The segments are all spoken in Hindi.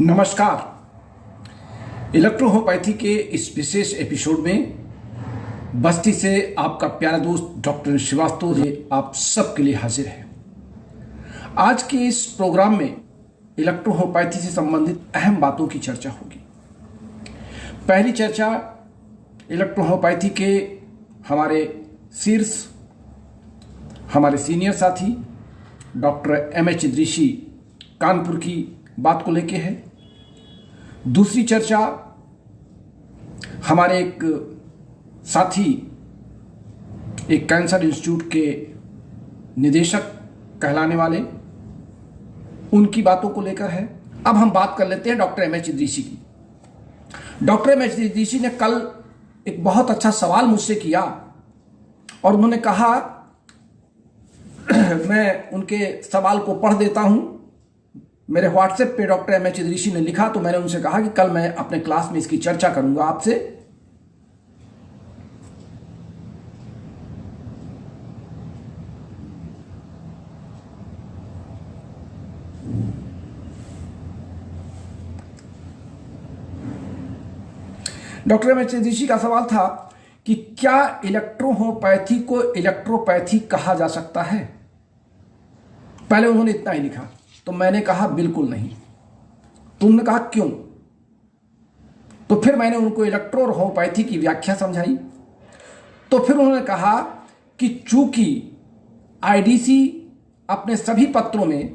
नमस्कार। इलेक्ट्रोहोम्योपैथी के इस विशेष एपिसोड में बस्ती से आपका प्यारा दोस्त डॉक्टर श्रीवास्तव जी आप सबके लिए हाजिर है। आज के इस प्रोग्राम में इलेक्ट्रोहोम्योपैथी से संबंधित अहम बातों की चर्चा होगी। पहली चर्चा इलेक्ट्रोहोम्योपैथी के हमारे शीर्ष हमारे सीनियर साथी डॉक्टर एम.एच. इदरीसी कानपुर की बात को लेके है। दूसरी चर्चा हमारे एक साथी एक कैंसर इंस्टीट्यूट के निदेशक कहलाने वाले उनकी बातों को लेकर है। अब हम बात कर लेते हैं डॉक्टर एम.एच. इदरीसी की। Doctor M H. इदरीसी ने कल एक बहुत अच्छा सवाल मुझसे किया और उन्होंने कहा मैं उनके सवाल को पढ़ देता हूं। मेरे व्हाट्सएप पे डॉक्टर एम.एच. इदरीसी ने लिखा तो मैंने उनसे कहा कि कल मैं अपने क्लास में इसकी चर्चा करूंगा आपसे। Doctor M H. इदरीसी का सवाल था कि क्या इलेक्ट्रोहोम्योपैथी को इलेक्ट्रोपैथी कहा जा सकता है। पहले उन्होंने इतना ही लिखा तो मैंने कहा बिल्कुल नहीं। तुमने कहा क्यों? तो फिर मैंने उनको इलेक्ट्रो और होम्योपैथी की व्याख्या समझाई। तो फिर उन्होंने कहा कि चूंकि आईडीसी अपने सभी पत्रों में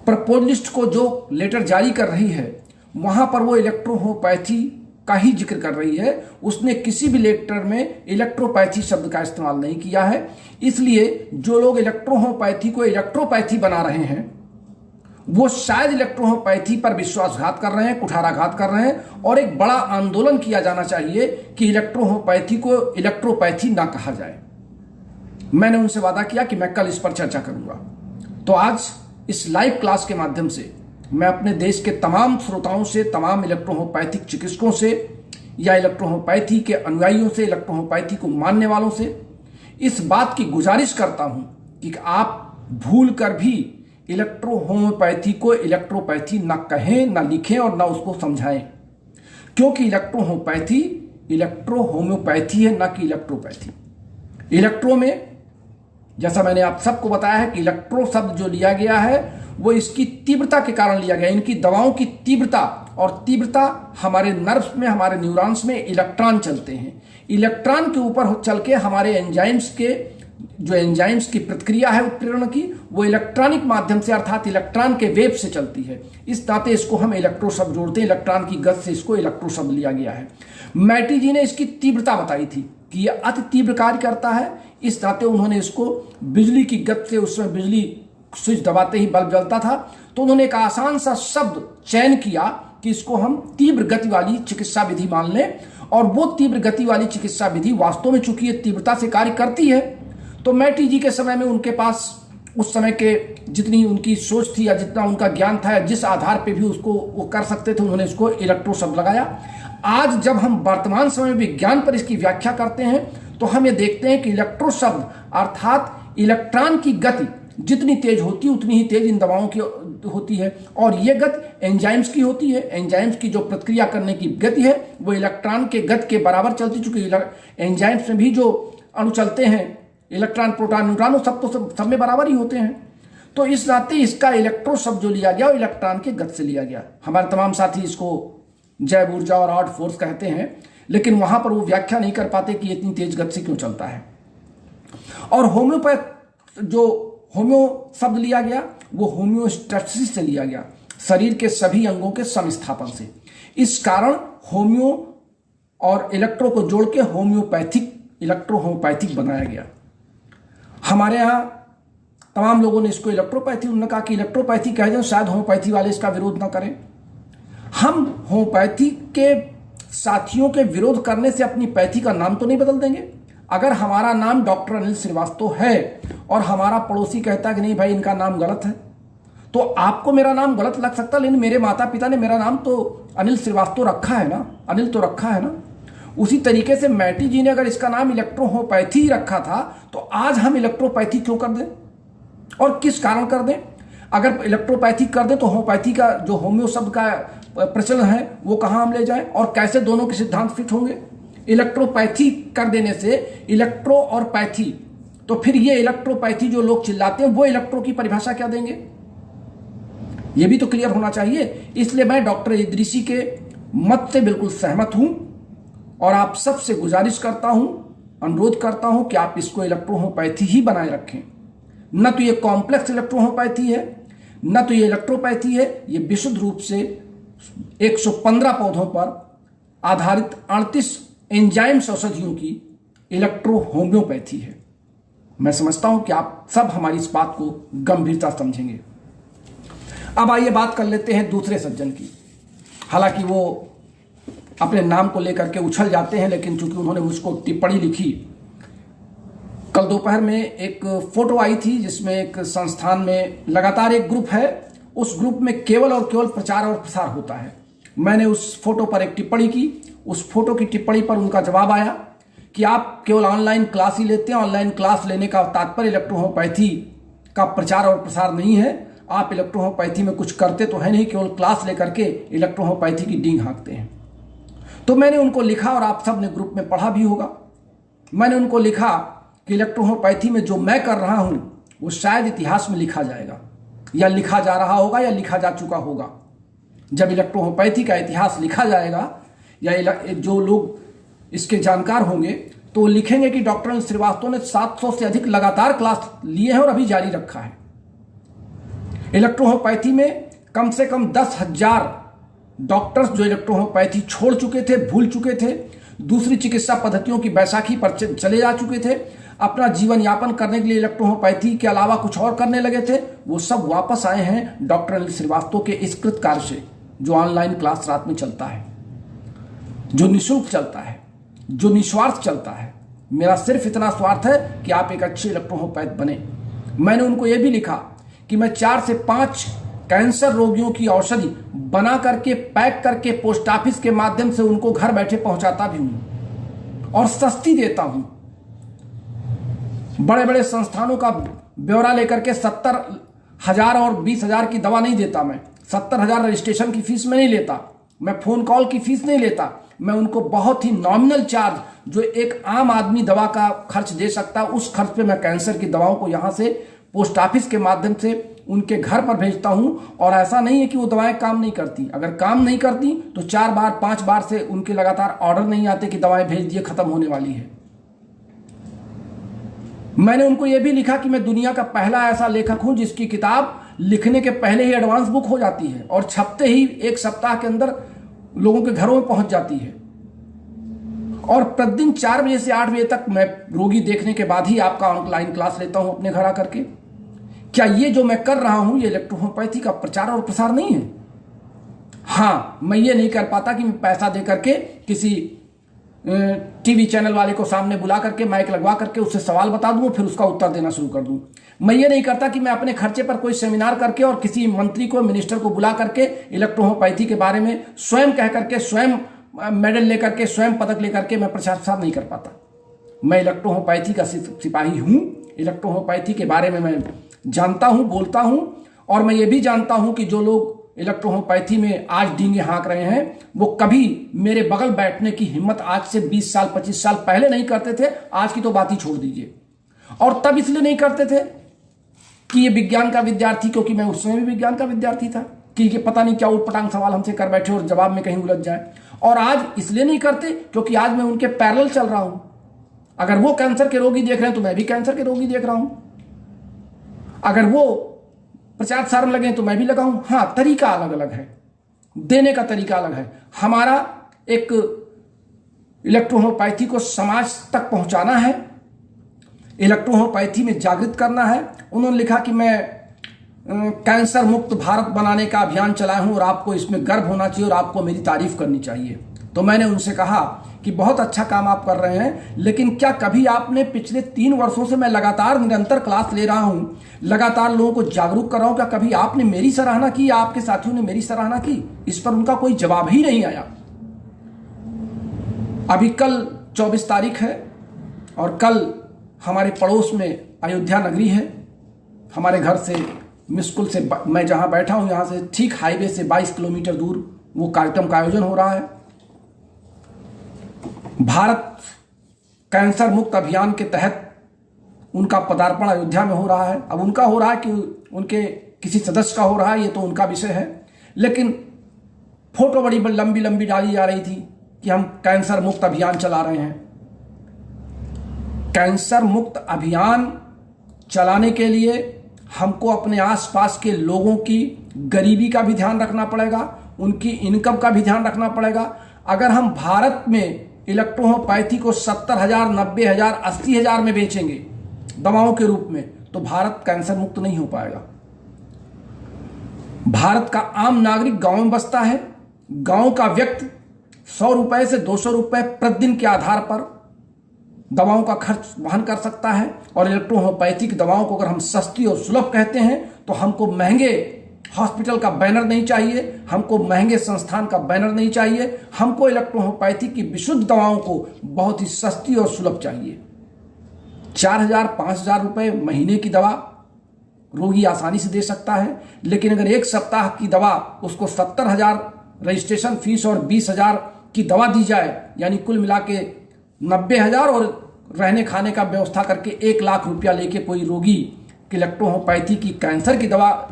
प्रपोजलिस्ट को जो लेटर जारी कर रही है वहां पर वो इलेक्ट्रोहोम्योपैथी का ही जिक्र कर रही है, उसने किसी भी लेटर में इलेक्ट्रोपैथी शब्द का इस्तेमाल नहीं किया है। इसलिए जो लोग इलेक्ट्रोहोम्योपैथी को इलेक्ट्रोपैथी बना रहे हैं वो शायद इलेक्ट्रोहोम्योपैथी पर विश्वासघात कर रहे हैं, कुठाराघात कर रहे हैं और एक बड़ा आंदोलन किया जाना चाहिए कि इलेक्ट्रोहोम्योपैथी को इलेक्ट्रोपैथी ना कहा जाए। मैंने उनसे वादा किया कि मैं कल इस पर चर्चा करूंगा। तो आज इस लाइव क्लास के माध्यम से मैं अपने देश के तमाम श्रोताओं से, तमाम इलेक्ट्रोहोम्योपैथिक चिकित्सकों से या इलेक्ट्रोहोम्योपैथी के अनुयायियों से, इलेक्ट्रोहोम्योपैथी को मानने वालों से इस बात की गुजारिश करता हूं कि आप भूल कर भी इलेक्ट्रोहोम्योपैथी को इलेक्ट्रोपैथी ना कहें, ना लिखें और ना उसको समझाएं, क्योंकि इलेक्ट्रोहोम्योपैथी है ना कि इलेक्ट्रोपैथी। इलेक्ट्रो में जैसा मैंने आप सबको बताया है कि इलेक्ट्रो शब्द जो लिया गया है वो इसकी तीव्रता के कारण लिया गया। इनकी दवाओं की तीव्रता और तीव्रता हमारे नर्व्स में, हमारे न्यूरॉन्स में इलेक्ट्रॉन चलते हैं। इलेक्ट्रॉन के ऊपर चल के हमारे एंजाइम्स की प्रक्रिया है उत्प्रेरण की, वो इलेक्ट्रॉनिक माध्यम से अर्थात इलेक्ट्रॉन के वेव से चलती है। इस नाते इसको हम इलेक्ट्रो शब्द जोड़ते हैं। इलेक्ट्रॉन की गति से इसको इलेक्ट्रो शब्द लिया गया है। मैटी जी ने इसकी तीव्रता बताई थी कि यह अति तीव्र कार्य करता है। इस नाते उन्होंने इसको बिजली की गति से, उसमें बिजली स्विच दबाते ही बल्ब जलता था, तो उन्होंने एक आसान सा शब्द चयन किया कि इसको हम तीव्र गति वाली चिकित्सा विधि मान लें। और वो तीव्र गति वाली चिकित्सा विधि वास्तव में चूंकि ये तीव्रता से कार्य करती है, तो मैटी जी के समय में उनके पास उस समय के जितनी उनकी सोच थी या जितना उनका ज्ञान था या जिस आधार पे भी उसको वो कर सकते थे, उन्होंने इसको इलेक्ट्रो शब्द लगाया। आज जब हम वर्तमान समय विज्ञान पर इसकी व्याख्या करते हैं तो हम ये देखते हैं कि इलेक्ट्रो शब्द अर्थात इलेक्ट्रॉन की गति जितनी तेज होती है उतनी ही तेज इन दवाओं की होती है और ये गति एंजाइम्स की होती है। एंजाइम्स की जो प्रक्रिया करने की गति है वो इलेक्ट्रॉन के गति के बराबर चलती, चूंकि एंजाइम्स में भी जो अणु चलते हैं इलेक्ट्रॉन, प्रोटॉन, न्यूट्रॉन सब में बराबर ही होते हैं। तो इस नाते इसका इलेक्ट्रो शब्द जो लिया गया वो इलेक्ट्रॉन के गति से लिया गया। हमारे तमाम साथी इसको जैव ऊर्जा और आर्ट फोर्स कहते हैं, लेकिन वहां पर वो व्याख्या नहीं कर पाते कि इतनी तेज गति से क्यों चलता है। और होम्योपैथ जो होम्यो शब्द लिया गया वो होम्योस्टैसिस से लिया गया, शरीर के सभी अंगों के समस्थापन से। इस कारण होम्यो और इलेक्ट्रो को जोड़ के इलेक्ट्रोहोम्योपैथिक बनाया गया। हमारे यहाँ तमाम लोगों ने इसको इलेक्ट्रोपैथी, उन्होंने कहा कि इलेक्ट्रोपैथी कह दें, शायद होम्योपैथी वाले इसका विरोध ना करें। हम होम्योपैथी के साथियों के विरोध करने से अपनी पैथी का नाम तो नहीं बदल देंगे। अगर हमारा नाम डॉक्टर अनिल श्रीवास्तव है और हमारा पड़ोसी कहता है कि नहीं भाई इनका नाम गलत है, तो आपको मेरा नाम गलत लग सकता है, लेकिन मेरे माता पिता ने मेरा नाम तो अनिल श्रीवास्तव रखा है ना, अनिल तो रखा है ना। उसी तरीके से मैटी जी ने अगर इसका नाम इलेक्ट्रोहोम्योपैथी रखा था तो आज हम इलेक्ट्रोपैथी क्यों कर दें और किस कारण कर दें? अगर इलेक्ट्रोपैथी कर दे तो होम्योपैथी का जो होम्यो शब्द का प्रचलन है वो कहाँ हम ले जाएं, और कैसे दोनों के सिद्धांत फिट होंगे। इलेक्ट्रोपैथी कर देने से इलेक्ट्रो और पैथी, तो फिर ये इलेक्ट्रोपैथी जो लोग चिल्लाते हैं वो इलेक्ट्रो की परिभाषा क्या देंगे, ये भी तो क्लियर होना चाहिए। इसलिए मैं डॉक्टर इदरीसी के मत से बिल्कुल सहमत हूं और आप सबसे गुजारिश करता हूं, अनुरोध करता हूं कि आप इसको इलेक्ट्रोहोम्योपैथी ही बनाए रखें। न तो ये कॉम्प्लेक्स इलेक्ट्रोहोम्योपैथी है, न तो ये इलेक्ट्रोपैथी है, ये विशुद्ध रूप से 115 पौधों पर आधारित 38 एंजाइम्स औषधियों की इलेक्ट्रोहोम्योपैथी है। मैं समझता हूं कि आप सब हमारी इस बात को गंभीरता समझेंगे। अब आइए बात कर लेते हैं दूसरे सज्जन की। हालांकि वो अपने नाम को लेकर के उछल जाते हैं, लेकिन चूंकि उन्होंने मुझको टिप्पणी लिखी, कल दोपहर में एक फोटो आई थी जिसमें एक संस्थान में लगातार एक ग्रुप है, उस ग्रुप में केवल और केवल प्रचार और प्रसार होता है। मैंने उस फोटो पर एक टिप्पणी की, उस फोटो की टिप्पणी पर उनका जवाब आया कि आप केवल ऑनलाइन क्लास ही लेते हैं, ऑनलाइन क्लास लेने का तात्पर्य इलेक्ट्रोहोम्योपैथी का प्रचार और प्रसार नहीं है। आप इलेक्ट्रोहोम्योपैथी में कुछ करते तो है नहीं, केवल क्लास लेकर के इलेक्ट्रोहोम्योपैथी की डींग हाँकते हैं। तो मैंने उनको लिखा, और आप सब ने ग्रुप में पढ़ा भी होगा, मैंने उनको लिखा कि इलेक्ट्रोहोम्योपैथी में जो मैं कर रहा हूं वो शायद इतिहास में लिखा जाएगा, या लिखा जा रहा होगा, या लिखा जा चुका होगा। जब इलेक्ट्रोहोम्योपैथी का इतिहास लिखा जाएगा, या जो लोग इसके जानकार होंगे तो वो लिखेंगे कि डॉक्टर अनिल श्रीवास्तव ने 700 से अधिक लगातार क्लास लिए हैं और अभी जारी रखा है। इलेक्ट्रोहोम्योपैथी में कम से कम 10,000 डॉक्टर्स जो इलेक्ट्रोहोम्योपैथी छोड़ चुके थे, भूल चुके थे, दूसरी चिकित्सा पद्धतियों की बैसाखी पर चले जा चुके थे, अपना जीवन यापन करने के लिए इलेक्ट्रोहोम्योपैथी के अलावा कुछ और करने लगे थे, वो सब वापस आए हैं डॉक्टर अनिल श्रीवास्तव के इस कृत कार्य से, जो ऑनलाइन क्लास रात में चलता है, जो निःशुल्क चलता है, जो निस्वार्थ चलता है। मेरा सिर्फ इतना स्वार्थ है कि आप एक अच्छे इलेक्ट्रोहोम्योपैथ बने। मैंने उनको यह भी लिखा कि मैं 4 से 5 कैंसर रोगियों की औषधि बना करके पैक करके पोस्ट ऑफिस के माध्यम से उनको घर बैठे पहुंचाता भी हूं और सस्ती देता हूं। बड़े बड़े संस्थानों का ब्यौरा लेकर के 70,000 और 20,000 की दवा नहीं देता मैं। 70,000 रजिस्ट्रेशन की फीस में नहीं लेता, मैं फोन कॉल की फीस नहीं लेता, मैं उनको बहुत ही नॉमिनल चार्ज, जो एक आम आदमी दवा का खर्च दे सकता, उस खर्च पे मैं कैंसर की दवाओं को यहां से पोस्ट ऑफिस के माध्यम से उनके घर पर भेजता हूं। और ऐसा नहीं है कि वो दवाएं काम नहीं करती, अगर काम नहीं करती तो 4 बार 5 बार से उनके लगातार ऑर्डर नहीं आते कि दवाएं भेज दिए, खत्म होने वाली है। मैंने उनको यह भी लिखा कि मैं दुनिया का पहला ऐसा लेखक हूं जिसकी किताब लिखने के पहले ही एडवांस बुक हो जाती है और छपते ही 1 सप्ताह के अंदर लोगों के घरों में पहुंच जाती है। और प्रतिदिन 4 बजे से 8 बजे तक मैं रोगी देखने के बाद ही आपका ऑनलाइन क्लास लेता हूं अपने घर आकर के। क्या ये जो मैं कर रहा हूं ये इलेक्ट्रोहोम्योपैथी का प्रचार और प्रसार नहीं है? हाँ, मैं ये नहीं कर पाता कि मैं पैसा दे करके किसी टीवी चैनल वाले को सामने बुला करके माइक लगवा करके उससे सवाल बता दूं, फिर उसका उत्तर देना शुरू कर दूं। मैं ये नहीं करता कि मैं अपने खर्चे पर कोई सेमिनार करके और किसी मंत्री को, मिनिस्टर को बुला करके इलेक्ट्रोहोम्योपैथी के बारे में स्वयं कह करके, स्वयं मेडल लेकर के, स्वयं पदक लेकर के मैं प्रचार प्रसार नहीं कर पाता। मैं इलेक्ट्रोहोम्योपैथी का सिपाही हूं। इलेक्ट्रोहोम्योपैथी के बारे में मैं जानता हूं, बोलता हूं, और मैं ये भी जानता हूं कि जो लोग इलेक्ट्रोहोम्योपैथी में आज डींगे हाँक रहे हैं वो कभी मेरे बगल बैठने की हिम्मत आज से 20 साल 25 साल पहले नहीं करते थे। आज की तो बात ही छोड़ दीजिए। और तब इसलिए नहीं करते थे कि ये विज्ञान का विद्यार्थी, क्योंकि मैं उस समय भी विज्ञान का विद्यार्थी था, कि ये पता नहीं क्या उटपटांग सवाल हमसे कर बैठे और जवाब में कहीं उलझ जाए। और आज इसलिए नहीं करते क्योंकि आज मैं उनके पैरेलल चल रहा हूं। अगर वो कैंसर के रोगी देख रहे हैं तो मैं भी कैंसर के रोगी देख रहा हूं। अगर वो प्रचार प्रसार में लगे तो मैं भी लगा हूं। हाँ, तरीका अलग अलग है, देने का तरीका अलग है। हमारा एक इलेक्ट्रोहोम्योपैथी को समाज तक पहुंचाना है, इलेक्ट्रोहोम्योपैथी में जागृत करना है। उन्होंने लिखा कि मैं कैंसर मुक्त भारत बनाने का अभियान चलाया हूं और आपको इसमें गर्व होना चाहिए और आपको मेरी तारीफ करनी चाहिए। तो मैंने उनसे कहा कि बहुत अच्छा काम आप कर रहे हैं, लेकिन क्या कभी आपने पिछले 3 वर्षों से मैं लगातार निरंतर क्लास ले रहा हूं, लगातार लोगों को जागरूक कर रहा हूं, क्या कभी आपने मेरी सराहना की, आपके साथियों ने मेरी सराहना की? इस पर उनका कोई जवाब ही नहीं आया। अभी कल 24 तारीख है और कल हमारे पड़ोस में अयोध्या नगरी है। हमारे घर से मिस्कुल से मैं जहां बैठा हूं यहां से ठीक हाईवे से 22 किलोमीटर दूर वो कार्यक्रम का आयोजन हो रहा है। भारत कैंसर मुक्त अभियान के तहत उनका पदार्पण अयोध्या में हो रहा है। अब उनका हो रहा है कि उनके किसी सदस्य का हो रहा है, ये तो उनका विषय है, लेकिन फोटो बड़ी लंबी लंबी डाली जा रही थी कि हम कैंसर मुक्त अभियान चला रहे हैं। कैंसर मुक्त अभियान चलाने के लिए हमको अपने आसपास के लोगों की गरीबी का भी ध्यान रखना पड़ेगा, उनकी इनकम का भी ध्यान रखना पड़ेगा। अगर हम भारत में इलेक्ट्रोहोमोपैथी को 70,000, 90,000, 80,000 में बेचेंगे दवाओं के रूप में, तो भारत कैंसर मुक्त नहीं हो पाएगा। भारत का आम नागरिक गांव में बसता है। गांव का व्यक्ति 100 रुपए से 200 रुपए प्रतिदिन के आधार पर दवाओं का खर्च वहन कर सकता है। और इलेक्ट्रोहोमोपैथिक दवाओं को अगर हम सस्ती और सुलभ कहते हैं तो हमको महंगे हॉस्पिटल का बैनर नहीं चाहिए, हमको महंगे संस्थान का बैनर नहीं चाहिए, हमको इलेक्ट्रोहोमोपैथी की विशुद्ध दवाओं को बहुत ही सस्ती और सुलभ चाहिए। 4,000, 5,000 रुपए महीने की दवा रोगी आसानी से दे सकता है, लेकिन अगर एक सप्ताह की दवा उसको 70,000 रजिस्ट्रेशन फीस और 20,000 की दवा दी जाए, यानी कुल मिला के 90,000 और रहने खाने का व्यवस्था करके 1 लाख रुपया लेके कोई रोगी इलेक्ट्रोहोमोपैथी की कैंसर की दवा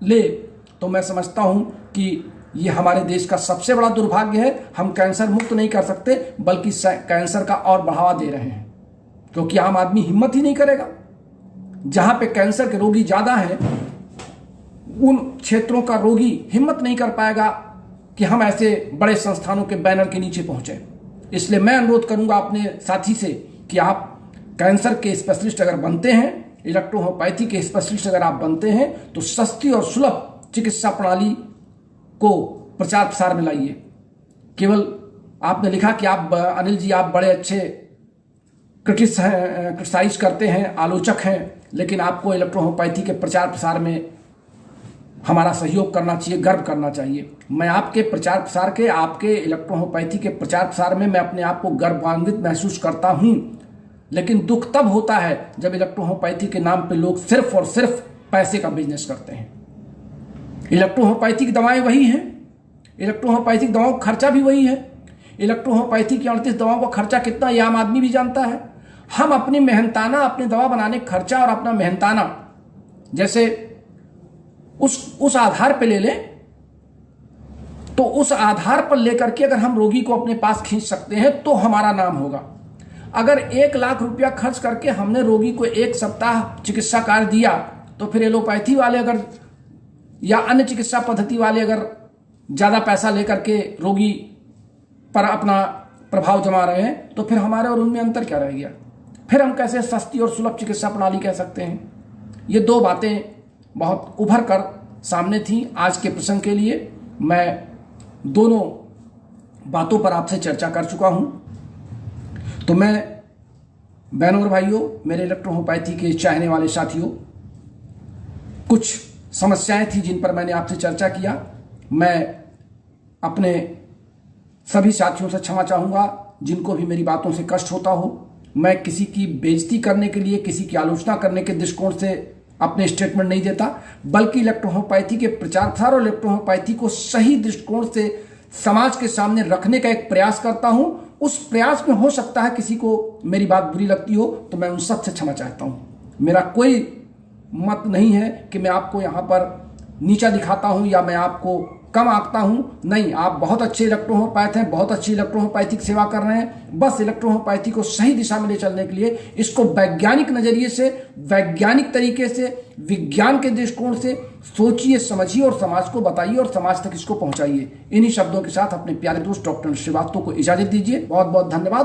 ले, तो मैं समझता हूं कि ये हमारे देश का सबसे बड़ा दुर्भाग्य है। हम कैंसर मुक्त नहीं कर सकते बल्कि कैंसर का और बढ़ावा दे रहे हैं, क्योंकि आम आदमी हिम्मत ही नहीं करेगा। जहां पे कैंसर के रोगी ज्यादा हैं उन क्षेत्रों का रोगी हिम्मत नहीं कर पाएगा कि हम ऐसे बड़े संस्थानों के बैनर के नीचे पहुंचे। इसलिए मैं अनुरोध करूंगा अपने साथी से कि आप कैंसर के स्पेशलिस्ट अगर बनते हैं, इलेक्ट्रोहोमोपैथी के स्पेशलिस्ट अगर आप बनते हैं, तो सस्ती और सुलभ चिकित्सा प्रणाली को प्रचार प्रसार में लाइए। केवल आपने लिखा कि आप अनिल जी आप बड़े अच्छे क्रिटिसाइज करते हैं, आलोचक हैं, लेकिन आपको इलेक्ट्रोहोमोपैथी के प्रचार प्रसार में हमारा सहयोग करना चाहिए, गर्व करना चाहिए। मैं आपके प्रचार प्रसार के, आपके इलेक्ट्रोहोमोपैथी के प्रचार प्रसार में मैं अपने आप को गर्वान्वित महसूस करता हूं, लेकिन दुख तब होता है जब इलेक्ट्रोहोमोपैथी के नाम पे लोग सिर्फ और सिर्फ पैसे का बिजनेस करते हैं। इलेक्ट्रोहोमोपैथी की दवाएं वही हैं, इलेक्ट्रोहोमोपैथिक दवाओं का खर्चा भी वही है। इलेक्ट्रोहोमोपैथी की 38 दवाओं का खर्चा कितना ये आम आदमी भी जानता है। हम अपनी मेहनताना, अपनी दवा बनाने का खर्चा और अपना मेहनताना जैसे उस आधार पे ले लें, तो उस आधार पर लेकर के अगर हम रोगी को अपने पास खींच सकते हैं तो हमारा नाम होगा। अगर 1 लाख रुपया खर्च करके हमने रोगी को 1 सप्ताह चिकित्सा कार्य दिया, तो फिर एलोपैथी वाले अगर या अन्य चिकित्सा पद्धति वाले अगर ज्यादा पैसा लेकर के रोगी पर अपना प्रभाव जमा रहे हैं, तो फिर हमारे और उनमें अंतर क्या रह गया? फिर हम कैसे सस्ती और सुलभ चिकित्सा प्रणाली कह सकते हैं? ये दो बातें बहुत उभर कर सामने थी आज के प्रसंग के लिए। मैं दोनों बातों पर आपसे चर्चा कर चुका हूं। तो मैं बहनों और भाइयों, मेरे इलेक्ट्रोहोमोपैथी के चाहने वाले साथियों, कुछ समस्याएं थी जिन पर मैंने आपसे चर्चा किया। मैं अपने सभी साथियों से क्षमा चाहूंगा जिनको भी मेरी बातों से कष्ट होता हो। मैं किसी की बेइज्जती करने के लिए, किसी की आलोचना करने के दृष्टिकोण से अपने स्टेटमेंट नहीं देता, बल्कि इलेक्ट्रोहोमोपैथी के प्रचार प्रसार और इलेक्ट्रोहोमोपैथी को सही दृष्टिकोण से समाज के सामने रखने का एक प्रयास करता हूं। उस प्रयास में हो सकता है किसी को मेरी बात बुरी लगती हो, तो मैं उन सबसे क्षमा चाहता हूं। मेरा कोई मत नहीं है कि मैं आपको यहां पर नीचा दिखाता हूं या मैं आपको कम आंकता हूं। नहीं, आप बहुत अच्छे इलेक्ट्रोहोमोपैथ हैं, बहुत अच्छी इलेक्ट्रोहोमोपैथिक सेवा कर रहे हैं। बस इलेक्ट्रोहोमोपैथी को सही दिशा में ले चलने के लिए इसको वैज्ञानिक नजरिए से, वैज्ञानिक तरीके से, विज्ञान के दृष्टिकोण से सोचिए, समझिए और समाज को बताइए और समाज तक इसको पहुंचाइए। इन्हीं शब्दों के साथ अपने प्यारे दोस्त डॉक्टर श्रीवास्तव को इजाजत दीजिए। बहुत बहुत धन्यवाद।